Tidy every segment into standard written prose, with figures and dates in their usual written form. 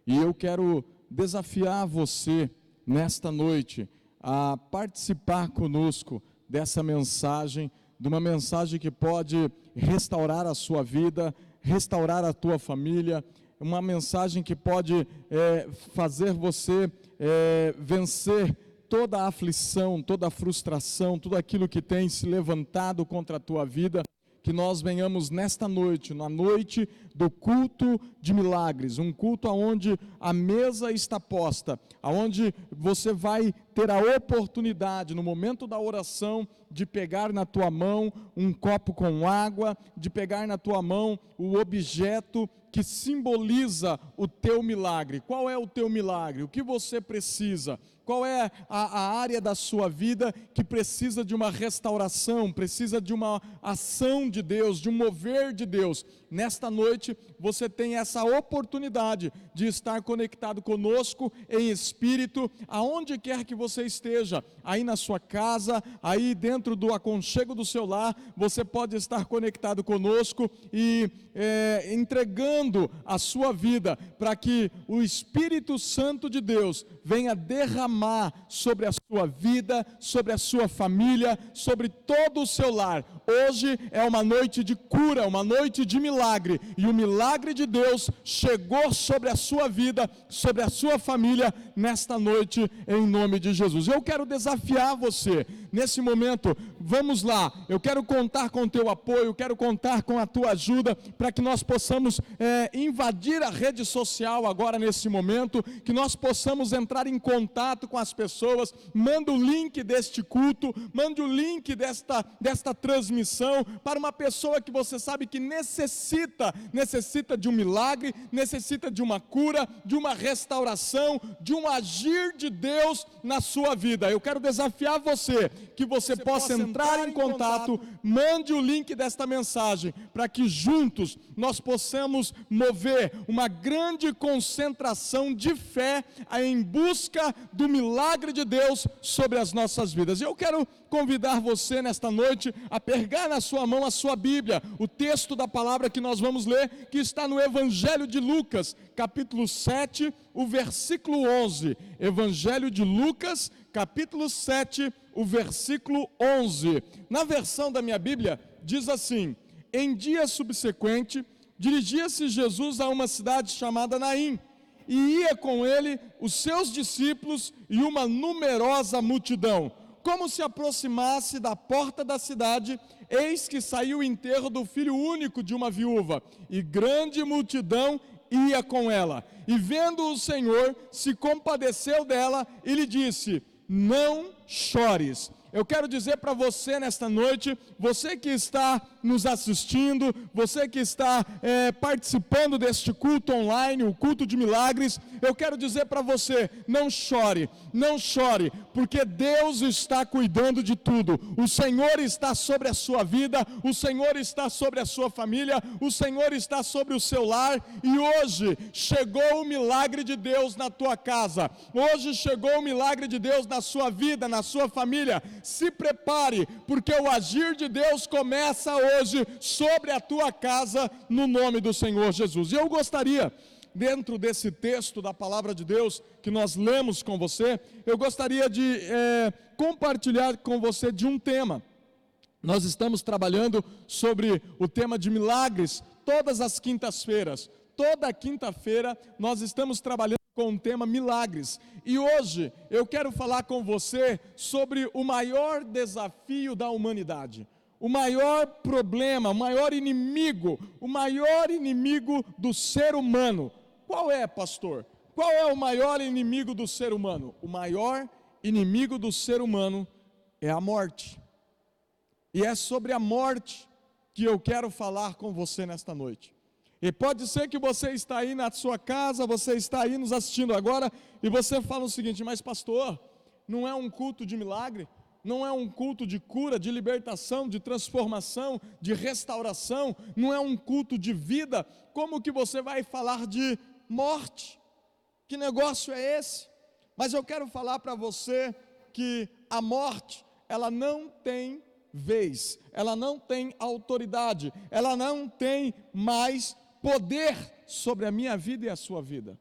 E eu quero desafiar você nesta noite a participar conosco dessa mensagem, de uma mensagem que pode restaurar a sua vida, restaurar a tua família, uma mensagem que pode fazer você vencer toda a aflição, toda a frustração, tudo aquilo que tem se levantado contra a tua vida. Que nós venhamos nesta noite, na noite do culto de milagres, um culto onde a mesa está posta, onde você vai ter a oportunidade, no momento da oração, de pegar na tua mão um copo com água, de pegar na tua mão o objeto que simboliza o teu milagre. Qual é o teu milagre? O que você precisa? Qual é a área da sua vida que precisa de uma restauração, precisa de uma ação de Deus, de um mover de Deus? Nesta noite você tem essa oportunidade de estar conectado conosco em espírito, aonde quer que você esteja, aí na sua casa, aí dentro do aconchego do seu lar, você pode estar conectado conosco e entregando a sua vida para que o Espírito Santo de Deus venha derramar sobre a sua vida, sobre a sua família, sobre todo o seu lar. Hoje é uma noite de cura, uma noite de milagre, e o milagre de Deus chegou sobre a sua vida, sobre a sua família, nesta noite, em nome de Jesus. Eu quero desafiar você, nesse momento, vamos lá, eu quero contar com o teu apoio, quero contar com a tua ajuda, para que nós possamos invadir a rede social agora nesse momento, que nós possamos entrar em contato com as pessoas. Manda o link deste culto, mande o link desta transmissão para uma pessoa que você sabe que necessita de um milagre, necessita de uma cura, de uma restauração, de um agir de Deus na sua vida. Eu quero desafiar você, que você possa entrar em contato, mande o link desta mensagem, para que juntos nós possamos mover uma grande concentração de fé em busca do milagre de Deus sobre as nossas vidas. Eu quero convidar você nesta noite a pegar na sua mão a sua Bíblia, o texto da palavra que nós vamos ler, que está no Evangelho de Lucas, capítulo 7, o versículo 11. Evangelho de Lucas, capítulo 7, o versículo 11. Na versão da minha Bíblia, diz assim: em dia subsequente, dirigia-se Jesus a uma cidade chamada Naim, e ia com ele os seus discípulos e uma numerosa multidão. Como se aproximasse da porta da cidade, eis que saiu o enterro do filho único de uma viúva, e grande multidão ia com ela. E vendo o Senhor, se compadeceu dela e lhe disse: não chores. Eu quero dizer para você nesta noite, você que está nos assistindo, você que está participando deste culto online, o culto de milagres, eu quero dizer para você, não chore, porque Deus está cuidando de tudo. O Senhor está sobre a sua vida, o Senhor está sobre a sua família, o Senhor está sobre o seu lar, e hoje chegou o milagre de Deus na tua casa, hoje chegou o milagre de Deus na sua vida, na sua família. Se prepare, porque o agir de Deus começa hoje sobre a tua casa, no nome do Senhor Jesus. E eu gostaria, dentro desse texto da palavra de Deus que nós lemos com você, eu gostaria de compartilhar com você de um tema. Nós estamos trabalhando sobre o tema de milagres todas as quintas-feiras. Toda quinta-feira nós estamos trabalhando com o tema milagres, e hoje eu quero falar com você sobre o maior desafio da humanidade, o maior problema, o maior inimigo do ser humano. Qual é, pastor? Qual é o maior inimigo do ser humano? O maior inimigo do ser humano é a morte, e é sobre a morte que eu quero falar com você nesta noite. E pode ser que você está aí na sua casa, você está aí nos assistindo agora, e você fala o seguinte: mas pastor, não é um culto de milagre? Não é um culto de cura, de libertação, de transformação, de restauração? Não é um culto de vida? Como que você vai falar de morte? Que negócio é esse? Mas eu quero falar para você que a morte, ela não tem vez, ela não tem autoridade, ela não tem mais poder sobre a minha vida e a sua vida.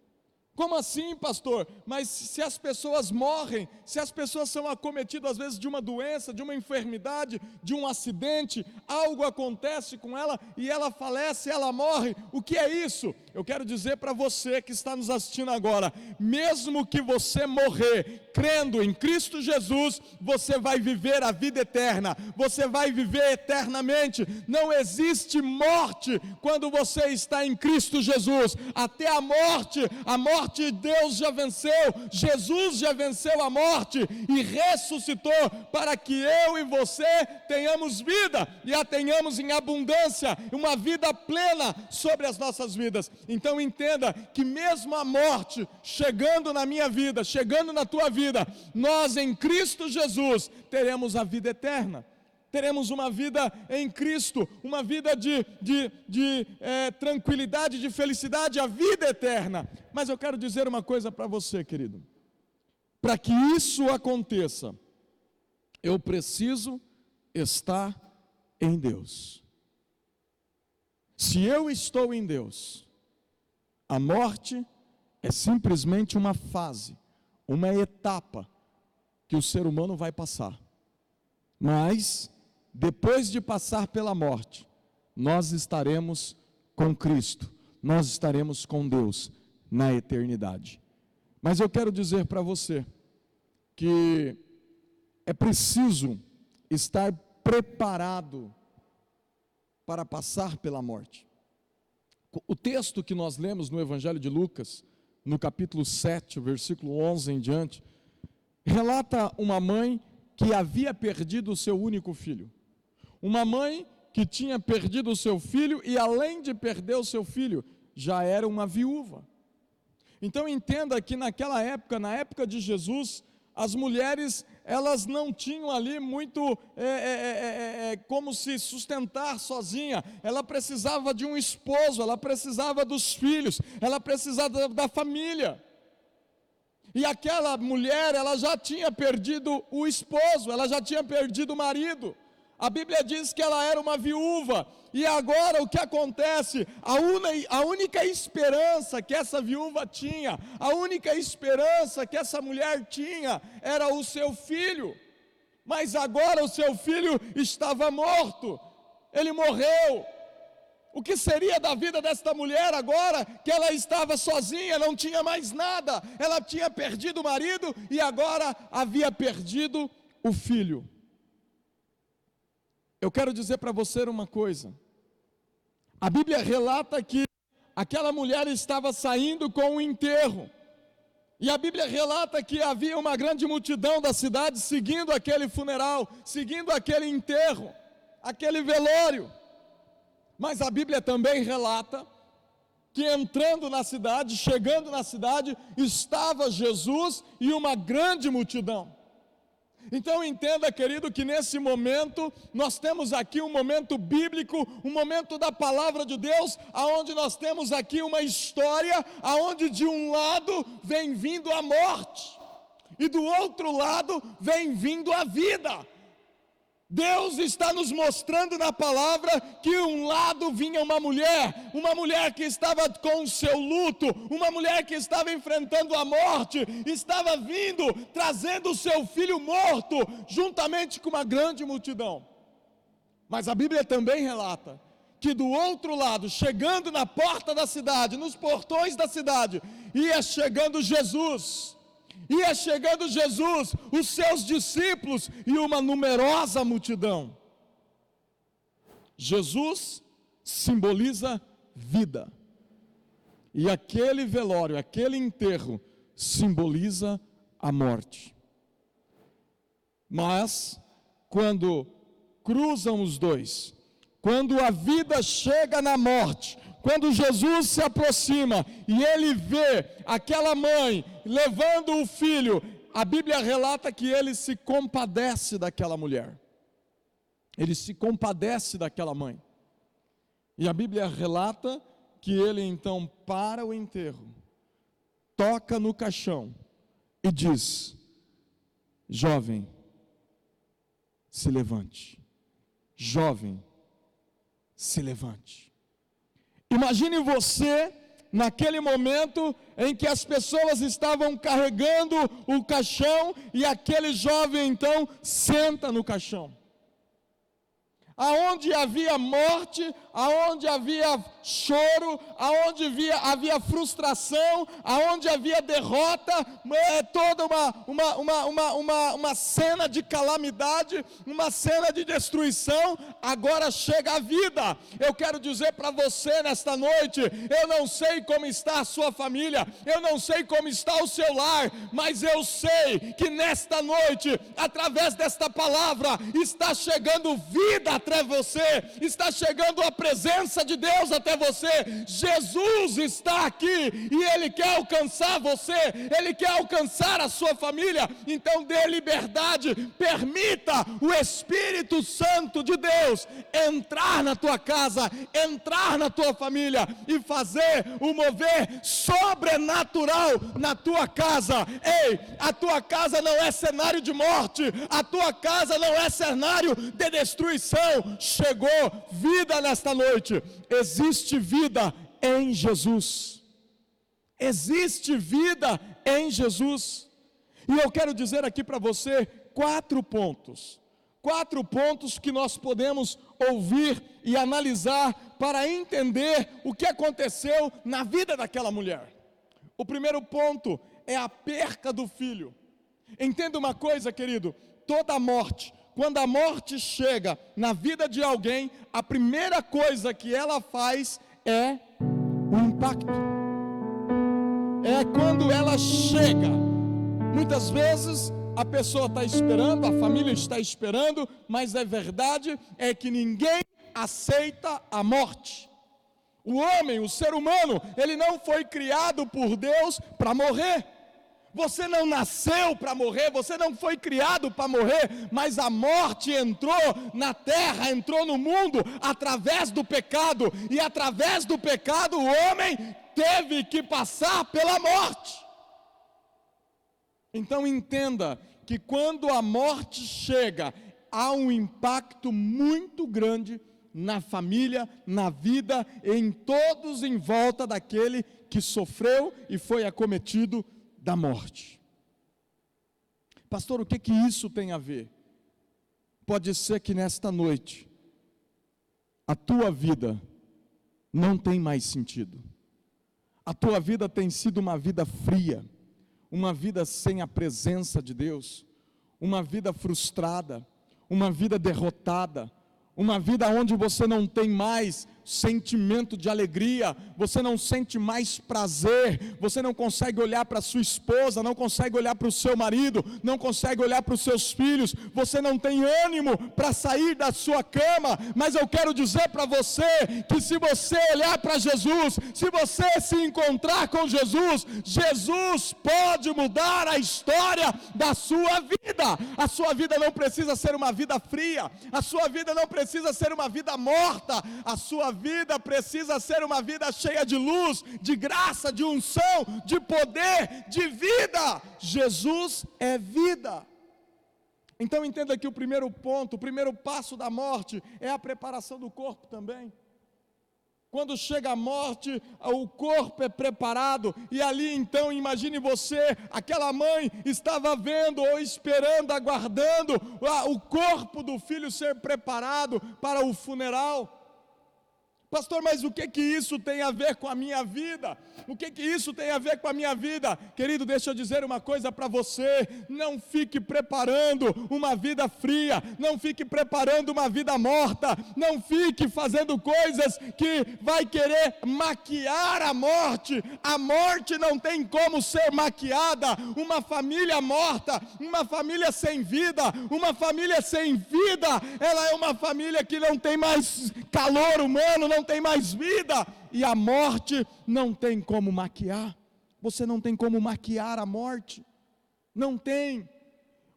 Como assim, pastor? Mas se as pessoas morrem, se as pessoas são acometidas às vezes de uma doença, de uma enfermidade, de um acidente, algo acontece com ela e ela falece, ela morre, o que é isso? Eu quero dizer para você que está nos assistindo agora, mesmo que você morrer crendo em Cristo Jesus, você vai viver a vida eterna, você vai viver eternamente. Não existe morte quando você está em Cristo Jesus. Até a morte Deus já venceu, Jesus já venceu a morte e ressuscitou para que eu e você tenhamos vida e a tenhamos em abundância, uma vida plena sobre as nossas vidas. Então entenda que mesmo a morte chegando na minha vida, chegando na tua vida, nós em Cristo Jesus teremos a vida eterna. Teremos uma vida em Cristo, uma vida de tranquilidade, de felicidade, a vida eterna. Mas eu quero dizer uma coisa para você, querido. Para que isso aconteça, eu preciso estar em Deus. Se eu estou em Deus, a morte é simplesmente uma fase, uma etapa que o ser humano vai passar. Mas depois de passar pela morte, nós estaremos com Cristo, nós estaremos com Deus na eternidade. Mas eu quero dizer para você que é preciso estar preparado para passar pela morte. O texto que nós lemos no Evangelho de Lucas, no capítulo 7, versículo 11 em diante, relata uma mãe que havia perdido o seu único filho. Uma mãe que tinha perdido o seu filho e além de perder o seu filho, já era uma viúva. Então entenda que naquela época, na época de Jesus, as mulheres, elas não tinham ali muito como se sustentar sozinha. Ela precisava de um esposo, ela precisava dos filhos, ela precisava da família. E aquela mulher, ela já tinha perdido o esposo, ela já tinha perdido o marido. A Bíblia diz que ela era uma viúva, e agora o que acontece? A única esperança que essa viúva tinha, a única esperança que essa mulher tinha, era o seu filho. Mas agora o seu filho estava morto, ele morreu. O que seria da vida desta mulher agora, que ela estava sozinha, não tinha mais nada, ela tinha perdido o marido, e agora havia perdido o filho. Eu quero dizer para você uma coisa, a Bíblia relata que aquela mulher estava saindo com o enterro, e a Bíblia relata que havia uma grande multidão da cidade seguindo aquele funeral, seguindo aquele enterro, aquele velório. Mas a Bíblia também relata que entrando na cidade, chegando na cidade, estava Jesus e uma grande multidão. Então entenda, querido, que nesse momento, nós temos aqui um momento bíblico, um momento da palavra de Deus, aonde nós temos aqui uma história, aonde de um lado vem vindo a morte, e do outro lado vem vindo a vida. Deus está nos mostrando na palavra que um lado vinha uma mulher que estava com o seu luto, uma mulher que estava enfrentando a morte, estava vindo, trazendo o seu filho morto, juntamente com uma grande multidão. Mas a Bíblia também relata que do outro lado, chegando na porta da cidade, nos portões da cidade, ia chegando Jesus, os seus discípulos e uma numerosa multidão. Jesus simboliza vida, e aquele velório, aquele enterro, simboliza a morte. Mas, quando cruzam os dois, quando a vida chega na morte, quando Jesus se aproxima e ele vê aquela mãe levando o filho, a Bíblia relata que ele se compadece daquela mulher, ele se compadece daquela mãe, e a Bíblia relata que ele então para o enterro, toca no caixão e diz: jovem, se levante, jovem, se levante. Imagine você naquele momento em que as pessoas estavam carregando o caixão, e aquele jovem então senta no caixão. Aonde havia morte, aonde havia choro, aonde havia frustração, aonde havia derrota, toda uma cena de calamidade, uma cena de destruição, agora chega a vida. Eu quero dizer para você nesta noite, eu não sei como está a sua família, eu não sei como está o seu lar, mas eu sei que nesta noite, através desta palavra, está chegando vida até você, está chegando a presença de Deus até você. Jesus está aqui e Ele quer alcançar você, Ele quer alcançar a sua família. Então dê liberdade, permita o Espírito Santo de Deus entrar na tua casa, entrar na tua família e fazer o mover sobrenatural na tua casa. Ei, a tua casa não é cenário de morte, a tua casa não é cenário de destruição. Chegou vida nesta noite. Existe vida em Jesus. Existe vida em Jesus. E eu quero dizer aqui para você 4 pontos. 4 pontos que nós podemos ouvir e analisar para entender o que aconteceu na vida daquela mulher. O primeiro ponto é a perca do filho. Entenda uma coisa, querido: toda morte, quando a morte chega na vida de alguém, a primeira coisa que ela faz é o impacto. É quando ela chega. Muitas vezes a pessoa está esperando, a família está esperando, mas a verdade é que ninguém aceita a morte. O homem, o ser humano, ele não foi criado por Deus para morrer. Você não nasceu para morrer, você não foi criado para morrer, mas a morte entrou na terra, entrou no mundo através do pecado, e através do pecado o homem teve que passar pela morte. Então entenda que quando a morte chega, há um impacto muito grande na família, na vida, em todos em volta daquele que sofreu e foi acometido da morte. Pastor, o que isso tem a ver? Pode ser que nesta noite a tua vida não tem mais sentido. A tua vida tem sido uma vida fria, uma vida sem a presença de Deus, uma vida frustrada, uma vida derrotada, uma vida onde você não tem mais sentimento de alegria, você não sente mais prazer, você não consegue olhar para sua esposa, não consegue olhar para o seu marido, não consegue olhar para os seus filhos, você não tem ânimo para sair da sua cama. Mas eu quero dizer para você que se você olhar para Jesus, se você se encontrar com Jesus, Jesus pode mudar a história da sua vida. A sua vida não precisa ser uma vida fria, a sua vida não precisa ser uma vida morta, a sua vida precisa ser uma vida cheia de luz, de graça, de unção, de poder, de vida. Jesus é vida. Então entenda que o primeiro ponto, o primeiro passo da morte é a preparação do corpo também. Quando chega a morte, o corpo é preparado, e ali então, imagine você, aquela mãe estava vendo ou esperando, aguardando o corpo do filho ser preparado para o funeral. Pastor, mas o que isso tem a ver com a minha vida? O que isso tem a ver com a minha vida? Querido, deixa eu dizer uma coisa para você: não fique preparando uma vida fria, não fique preparando uma vida morta, não fique fazendo coisas que vai querer maquiar a morte. A morte não tem como ser maquiada. Uma família morta, uma família sem vida, uma família sem vida, ela é uma família que não tem mais calor humano, não tem mais vida, e a morte não tem como maquiar. Você não tem como maquiar a morte, não tem.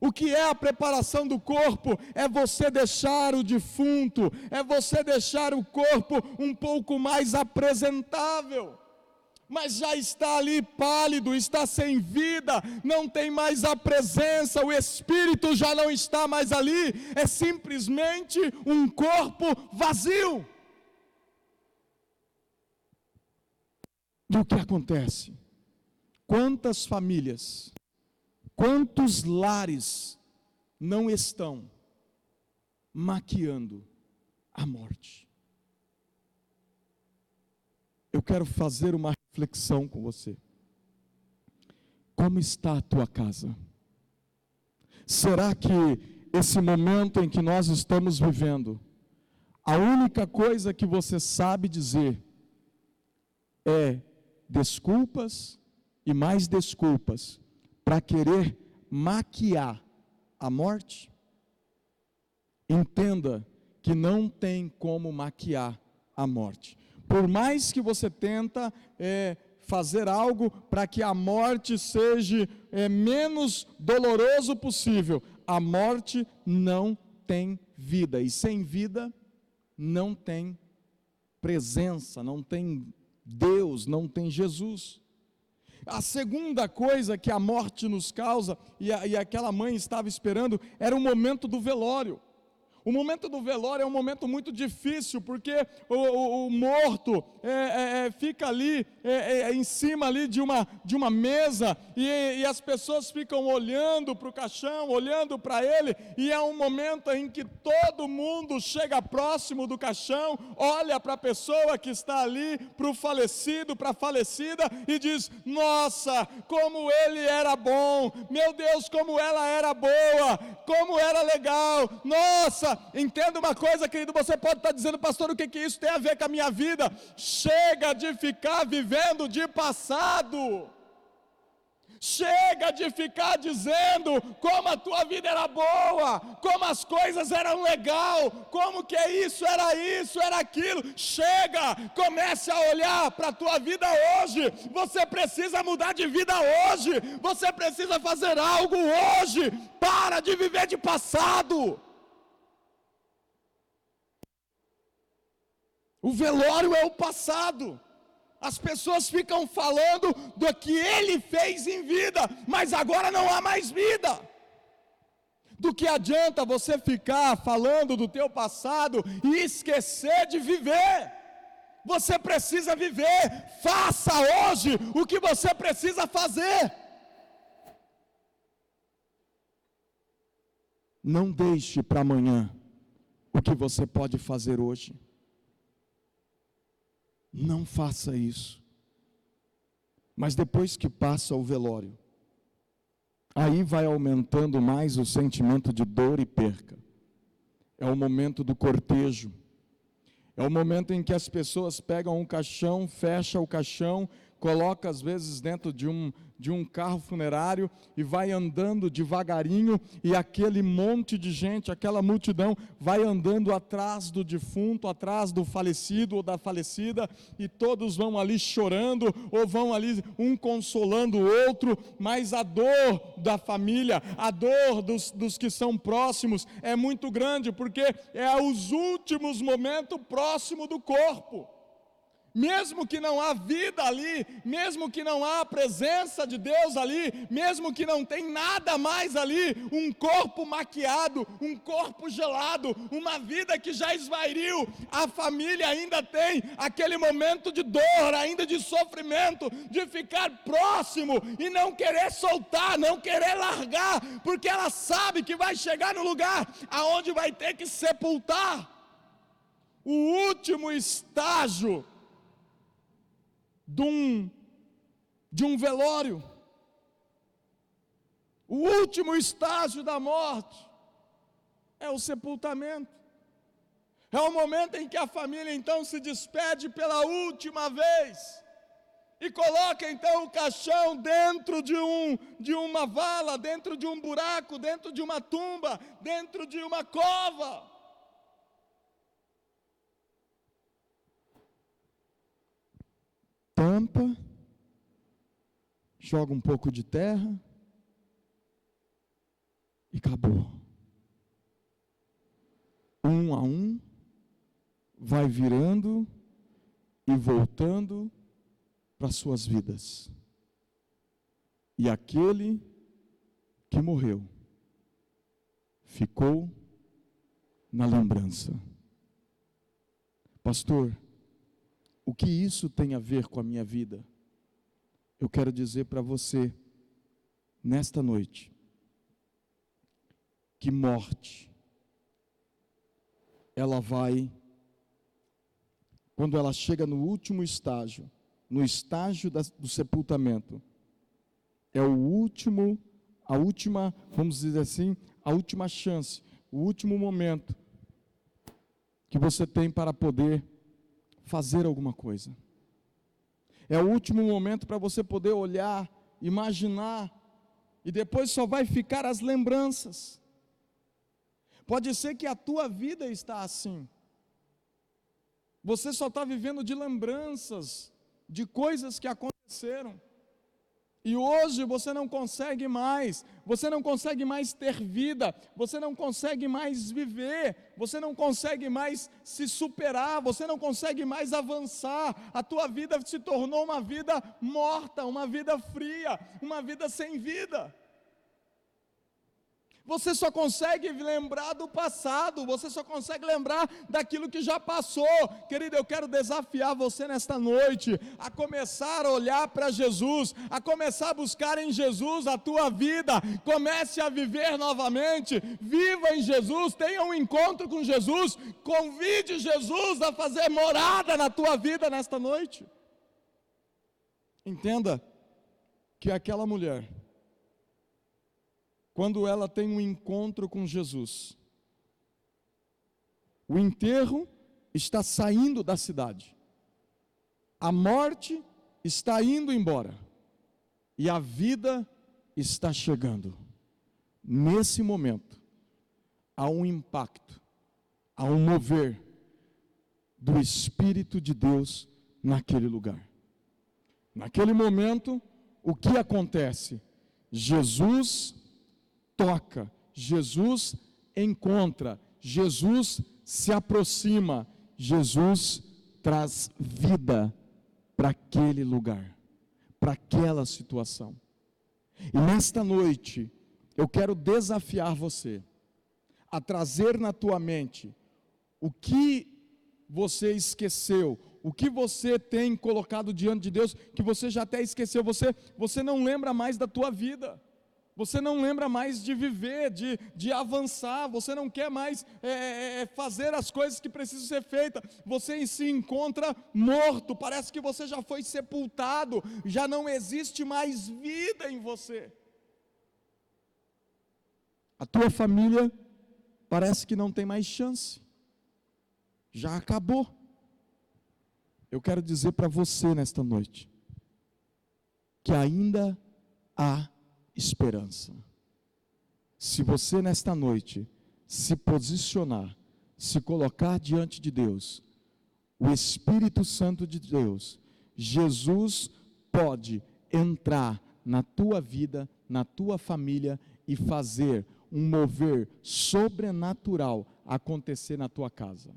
O que é a preparação do corpo? É você deixar o defunto, é você deixar o corpo um pouco mais apresentável, mas já está ali pálido, está sem vida, não tem mais a presença, o Espírito já não está mais ali, é simplesmente um corpo vazio. E o que acontece? Quantas famílias, quantos lares não estão maquiando a morte? Eu quero fazer uma reflexão com você. Como está a tua casa? Será que esse momento em que nós estamos vivendo, a única coisa que você sabe dizer é desculpas e mais desculpas para querer maquiar a morte? Entenda que não tem como maquiar a morte. Por mais que você tenta fazer algo para que a morte seja menos doloroso possível, a morte não tem vida, e sem vida não tem presença, não tem Deus, não tem Jesus. A segunda coisa que a morte nos causa, e aquela mãe estava esperando, era o momento do velório. O momento do velório é um momento muito difícil, porque o morto fica ali, em cima ali de uma mesa, e as pessoas ficam olhando para o caixão, olhando para ele, e é um momento em que todo mundo chega próximo do caixão, olha para a pessoa que está ali, para o falecido, para a falecida, e diz: nossa, como ele era bom, meu Deus, como ela era boa, como era legal, nossa. Entenda uma coisa, querido, você pode estar dizendo: pastor, o que isso tem a ver com a minha vida? Chega de ficar vivendo de passado. Chega de ficar dizendo como a tua vida era boa, como as coisas eram legal, como que isso, era aquilo. Chega, comece a olhar para a tua vida hoje. Você precisa mudar de vida hoje, você precisa fazer algo hoje. Para de viver de passado. O velório é o passado. As pessoas ficam falando do que ele fez em vida, mas agora não há mais vida. Do que adianta você ficar falando do teu passado e esquecer de viver? Você precisa viver. Faça hoje o que você precisa fazer. Não deixe para amanhã o que você pode fazer hoje. Não faça isso. Mas depois que passa o velório, aí vai aumentando mais o sentimento de dor e perca. É o momento do cortejo. É o momento em que as pessoas pegam um caixão, fecham o caixão, coloca às vezes dentro de um carro funerário e vai andando devagarinho, e aquele monte de gente, aquela multidão vai andando atrás do defunto, atrás do falecido ou da falecida, e todos vão ali chorando, ou vão ali um consolando o outro, mas a dor da família, a dor dos que são próximos é muito grande, porque é os últimos momentos próximo do corpo. Mesmo que não há vida ali, mesmo que não há a presença de Deus ali, mesmo que não tem nada mais ali, um corpo maquiado, um corpo gelado, uma vida que já esvairiu, a família ainda tem aquele momento de dor, ainda de sofrimento, de ficar próximo e não querer soltar, não querer largar, porque ela sabe que vai chegar no lugar aonde vai ter que sepultar. O último estágio de um velório, o último estágio da morte é o sepultamento. É o momento em que a família então se despede pela última vez e coloca então o caixão dentro de uma vala, dentro de um buraco, dentro de uma tumba, dentro de uma cova. Tampa, joga um pouco de terra e acabou. Um a um, vai virando e voltando para suas vidas. E aquele que morreu ficou na lembrança. Pastor, o que isso tem a ver com a minha vida? eu quero dizer para você, nesta noite, que morte, ela vai, quando ela chega no último estágio, no estágio do sepultamento, é a última, vamos dizer assim, a última chance, o último momento que você tem para poder fazer alguma coisa. É o último momento para você poder olhar, imaginar, e depois só vai ficar as lembranças. Pode ser que a tua vida está assim. Você só está vivendo de lembranças, de coisas que aconteceram. E hoje você não consegue mais ter vida, você não consegue mais viver, você não consegue mais se superar, você não consegue mais avançar. A tua vida se tornou uma vida morta, uma vida fria, uma vida sem vida. Você só consegue lembrar do passado, você só consegue lembrar daquilo que já passou. Querido, eu quero desafiar você nesta noite a começar a olhar para Jesus, a começar a buscar em Jesus a tua vida. Comece a viver novamente, viva em Jesus, tenha um encontro com Jesus, convide Jesus a fazer morada na tua vida nesta noite. Entenda que aquela mulher, quando ela tem um encontro com Jesus, o enterro está saindo da cidade, a morte está indo embora, e a vida está chegando. Nesse momento, há um impacto, há um mover do Espírito de Deus naquele lugar. Naquele momento, o que acontece? Jesus toca, Jesus encontra, Jesus se aproxima, Jesus traz vida para aquele lugar, para aquela situação. E nesta noite, eu quero desafiar você a trazer na tua mente o que você esqueceu, o que você tem colocado diante de Deus, que você já até esqueceu, você não lembra mais da tua vida. Você não lembra mais de viver, de avançar, você não quer mais fazer as coisas que precisam ser feitas, você se encontra morto, parece que você já foi sepultado, já não existe mais vida em você. A tua família parece que não tem mais chance, já acabou. Eu quero dizer para você nesta noite, que ainda há esperança. Se você nesta noite se posicionar, se colocar diante de Deus, o Espírito Santo de Deus, Jesus pode entrar na tua vida, na tua família e fazer um mover sobrenatural acontecer na tua casa.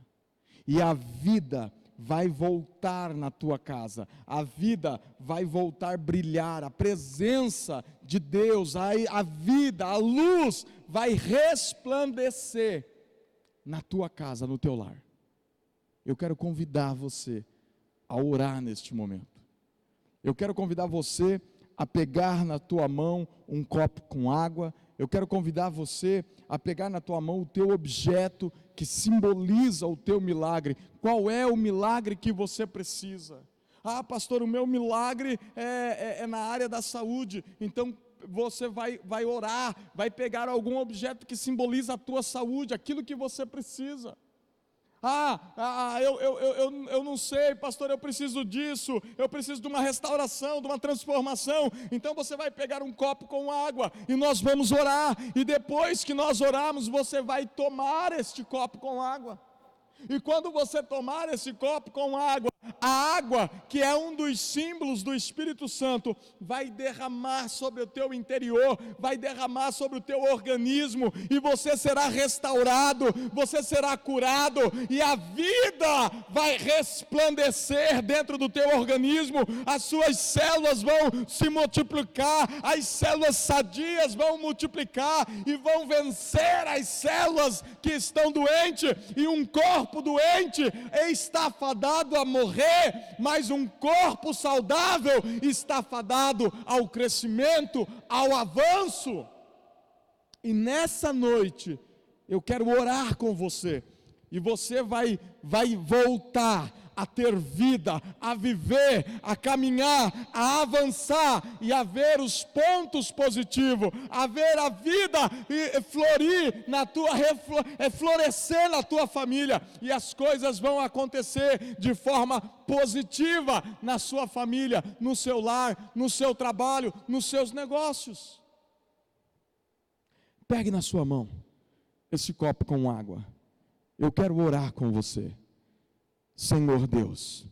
E a vida vai voltar na tua casa, a vida vai voltar a brilhar, a presença de Deus, a vida, a luz vai resplandecer na tua casa, no teu lar. Eu quero convidar você a orar neste momento. Eu quero convidar você a pegar na tua mão um copo com água. Eu quero convidar você a pegar na tua mão o teu objeto que simboliza o teu milagre. Qual é o milagre que você precisa? Ah, pastor, o meu milagre é na área da saúde. Então você vai orar, vai pegar algum objeto que simboliza a tua saúde, aquilo que você precisa. Eu não sei, pastor, eu preciso disso, eu preciso de uma restauração, de uma transformação. Então você vai pegar um copo com água e nós vamos orar, e depois que nós orarmos, você vai tomar este copo com água. E quando você tomar esse copo com água, a água, que é um dos símbolos do Espírito Santo, vai derramar sobre o teu interior, vai derramar sobre o teu organismo, e você será restaurado, você será curado, e a vida vai resplandecer dentro do teu organismo, as suas células vão se multiplicar, as células sadias vão multiplicar, e vão vencer as células que estão doentes, e um corpo corpo doente está fadado a morrer, mas um corpo saudável está fadado ao crescimento, ao avanço. E nessa noite, eu quero orar com você, e você vai voltar a ter vida, a viver, a caminhar, a avançar e a ver os pontos positivos, a ver a vida florir florescer na tua família, e as coisas vão acontecer de forma positiva na sua família, no seu lar, no seu trabalho, nos seus negócios. Pegue na sua mão esse copo com água. Eu quero orar com você. Senhor Deus,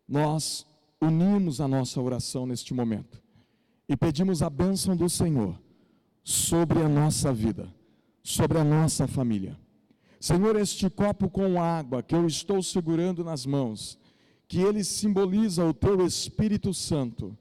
nós unimos a nossa oração neste momento e pedimos a bênção do Senhor sobre a nossa vida, sobre a nossa família. Senhor, este copo com água que eu estou segurando nas mãos, que ele simboliza o Teu Espírito Santo,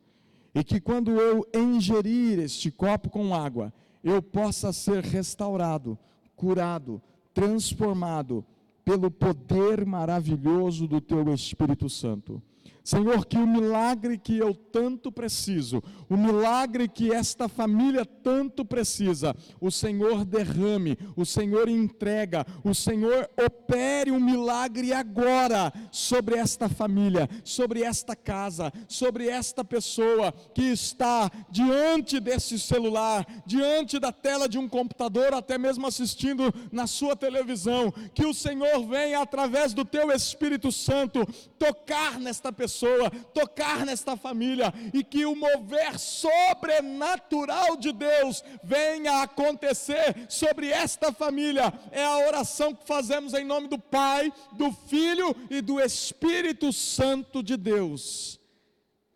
e que quando eu ingerir este copo com água, eu possa ser restaurado, curado, transformado pelo poder maravilhoso do Teu Espírito Santo. Senhor, que o milagre que eu tanto preciso, o milagre que esta família tanto precisa, o Senhor derrame, o Senhor entrega, o Senhor opere um milagre agora sobre esta família, sobre esta casa, sobre esta pessoa que está diante desse celular, diante da tela de um computador, até mesmo assistindo na sua televisão. Que o Senhor venha através do Teu Espírito Santo tocar nesta pessoa, tocar nesta família, e que o mover sobrenatural de Deus venha acontecer sobre esta família. É a oração que fazemos em nome do Pai, do Filho e do Espírito Santo de Deus.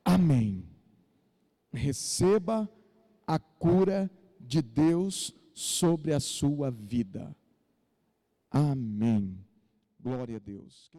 Amém. Receba a cura de Deus sobre a sua vida. Amém. Glória a Deus.